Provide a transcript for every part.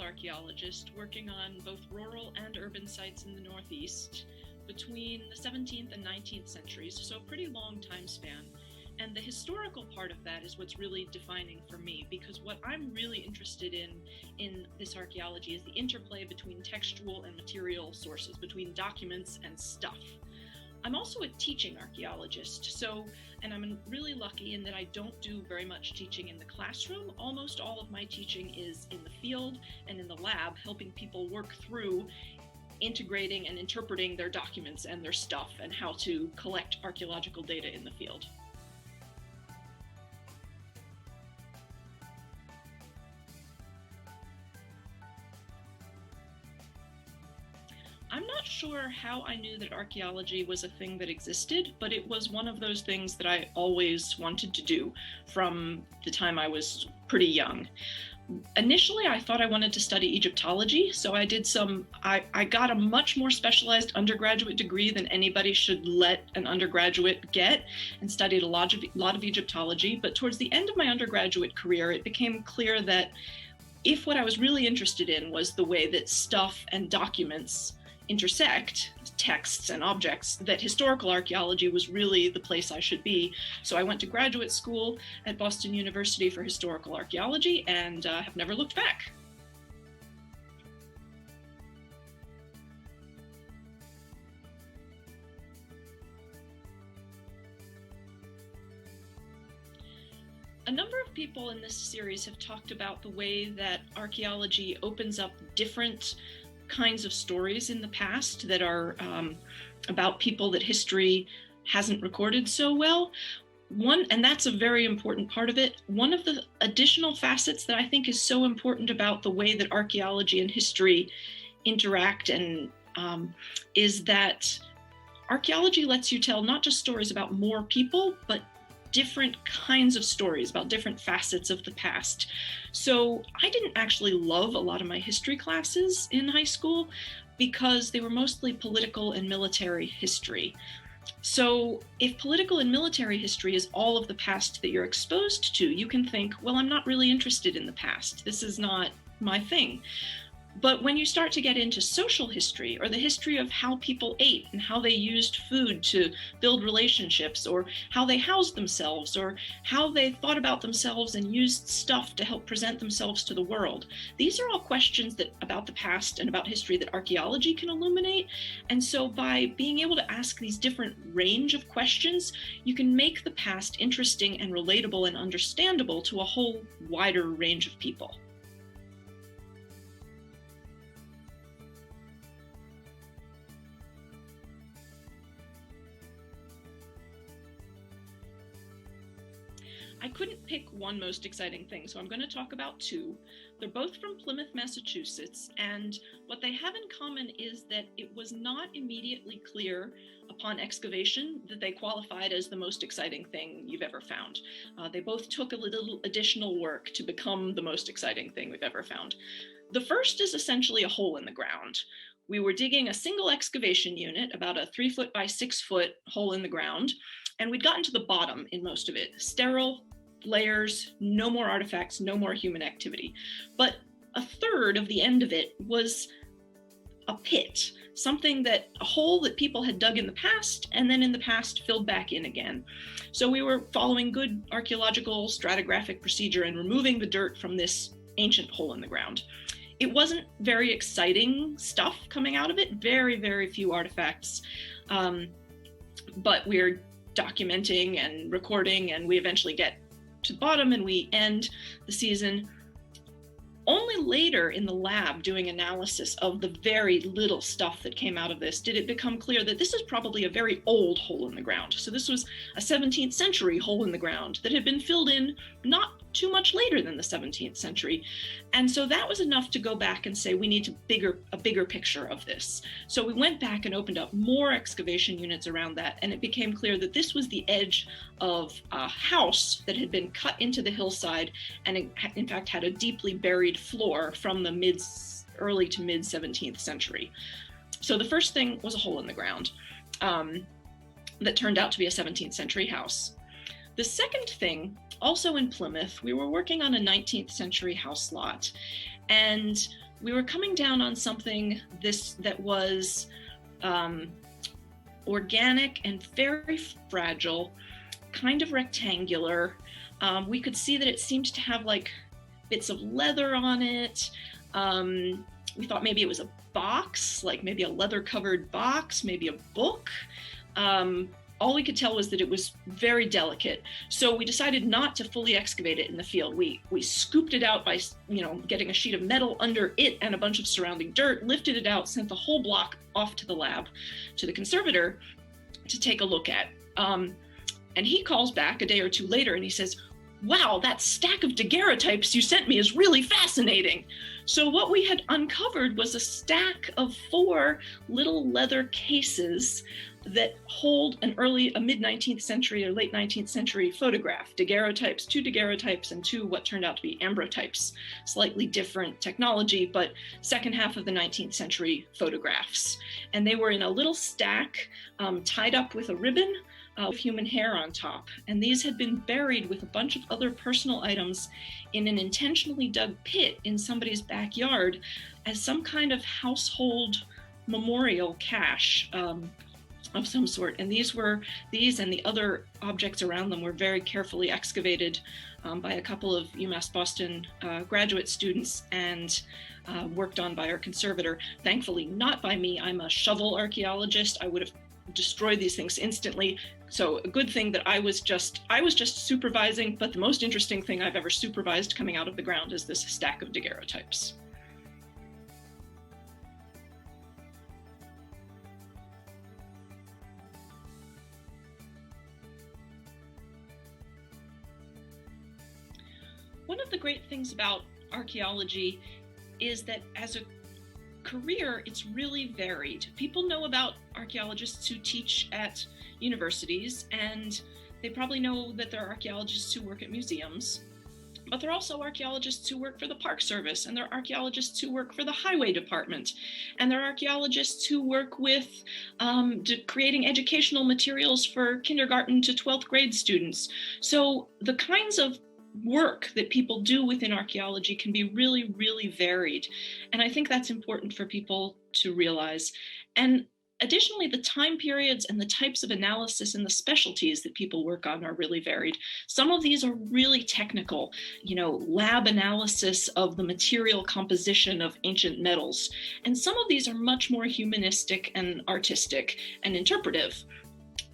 archaeologist working on both rural and urban sites in the Northeast between the 17th and 19th centuries, so a pretty long time span. And the historical part of that is what's really defining for me, because what I'm really interested in this archaeology is the interplay between textual and material sources, between documents and stuff. I'm also a teaching archaeologist, and I'm really lucky in that I don't do very much teaching in the classroom. Almost all of my teaching is in the field and in the lab, helping people work through integrating and interpreting their documents and their stuff and how to collect archaeological data in the field. I'm not sure how I knew that archaeology was a thing that existed, but it was one of those things that I always wanted to do from the time I was pretty young. Initially, I thought I wanted to study Egyptology, so I got a much more specialized undergraduate degree than anybody should let an undergraduate get, and studied a lot of Egyptology. But towards the end of my undergraduate career, it became clear that if what I was really interested in was the way that stuff and documents intersect, texts and objects, that historical archaeology was really the place I should be. So I went to graduate school at Boston University for historical archaeology and have never looked back. A number of people in this series have talked about the way that archaeology opens up different kinds of stories in the past that are about people that history hasn't recorded so well. And that's a very important part of it. One of the additional facets that I think is so important about the way that archaeology and history interact is that archaeology lets you tell not just stories about more people, but different kinds of stories about different facets of the past. So I didn't actually love a lot of my history classes in high school because they were mostly political and military history. So if political and military history is all of the past that you're exposed to, you can think, well, I'm not really interested in the past. This is not my thing. But when you start to get into social history, or the history of how people ate and how they used food to build relationships, or how they housed themselves, or how they thought about themselves and used stuff to help present themselves to the world, these are all questions about the past and about history that archaeology can illuminate. And so by being able to ask these different range of questions, you can make the past interesting and relatable and understandable to a whole wider range of people. I couldn't pick one most exciting thing, so I'm going to talk about two. They're both from Plymouth, Massachusetts, and what they have in common is that it was not immediately clear upon excavation that they qualified as the most exciting thing you've ever found. They both took a little additional work to become the most exciting thing we've ever found. The first is essentially a hole in the ground. We were digging a single excavation unit, about a 3-foot by 6-foot hole in the ground, and we'd gotten to the bottom in most of it. Sterile layers, no more artifacts, no more human activity. But a third of the end of it was a pit, a hole that people had dug in the past, and then in the past filled back in again. So we were following good archaeological stratigraphic procedure and removing the dirt from this ancient hole in the ground. It wasn't very exciting stuff coming out of it, very, very few artifacts, but we're documenting and recording, and we eventually get to the bottom and we end the season. Only later in the lab, doing analysis of the very little stuff that came out of this, did it become clear that this is probably a very old hole in the ground. So this was a 17th century hole in the ground that had been filled in not too much later than the 17th century. And so that was enough to go back and say, we need a bigger picture of this. So we went back and opened up more excavation units around that, and it became clear that this was the edge of a house that had been cut into the hillside, and it, in fact, had a deeply buried floor from the early to mid 17th century. So the first thing was a hole in the ground that turned out to be a 17th century house. The second thing, also in Plymouth, we were working on a 19th century house lot, and we were coming down on something that was organic and very fragile, kind of rectangular. We could see that it seemed to have like bits of leather on it. We thought maybe it was a box, like maybe a leather covered box, maybe a book. All we could tell was that it was very delicate. So we decided not to fully excavate it in the field. We scooped it out by, getting a sheet of metal under it and a bunch of surrounding dirt, lifted it out, sent the whole block off to the lab, to the conservator, to take a look at. And he calls back a day or two later and he says, "Wow, that stack of daguerreotypes you sent me is really fascinating." So what we had uncovered was a stack of 4 little leather cases that hold a mid-19th century or late 19th century photograph, daguerreotypes, 2 daguerreotypes and 2 what turned out to be ambrotypes, slightly different technology, but second half of the 19th century photographs. And they were in a little stack tied up with a ribbon of human hair on top. And these had been buried with a bunch of other personal items in an intentionally dug pit in somebody's backyard as some kind of household memorial cache of some sort. And these and the other objects around them were very carefully excavated by a couple of UMass Boston graduate students and worked on by our conservator. Thankfully, not by me. I'm a shovel archaeologist. I would have destroyed these things instantly. So a good thing that I was just supervising, but the most interesting thing I've ever supervised coming out of the ground is this stack of daguerreotypes. One of the great things about archaeology is that as a career, it's really varied. People know about archaeologists who teach at universities, and they probably know that there are archaeologists who work at museums, but there are also archaeologists who work for the Park Service, and there are archaeologists who work for the Highway Department, and there are archaeologists who work with creating educational materials for kindergarten to 12th grade students. So the kinds of work that people do within archaeology can be really, really varied. And I think that's important for people to realize. And additionally, the time periods and the types of analysis and the specialties that people work on are really varied. Some of these are really technical, lab analysis of the material composition of ancient metals. And some of these are much more humanistic and artistic and interpretive.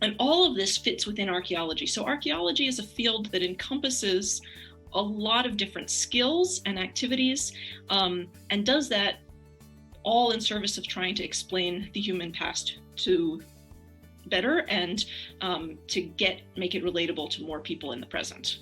And all of this fits within archaeology. So archaeology is a field that encompasses a lot of different skills and activities, and does that all in service of trying to explain the human past to better and to make it relatable to more people in the present.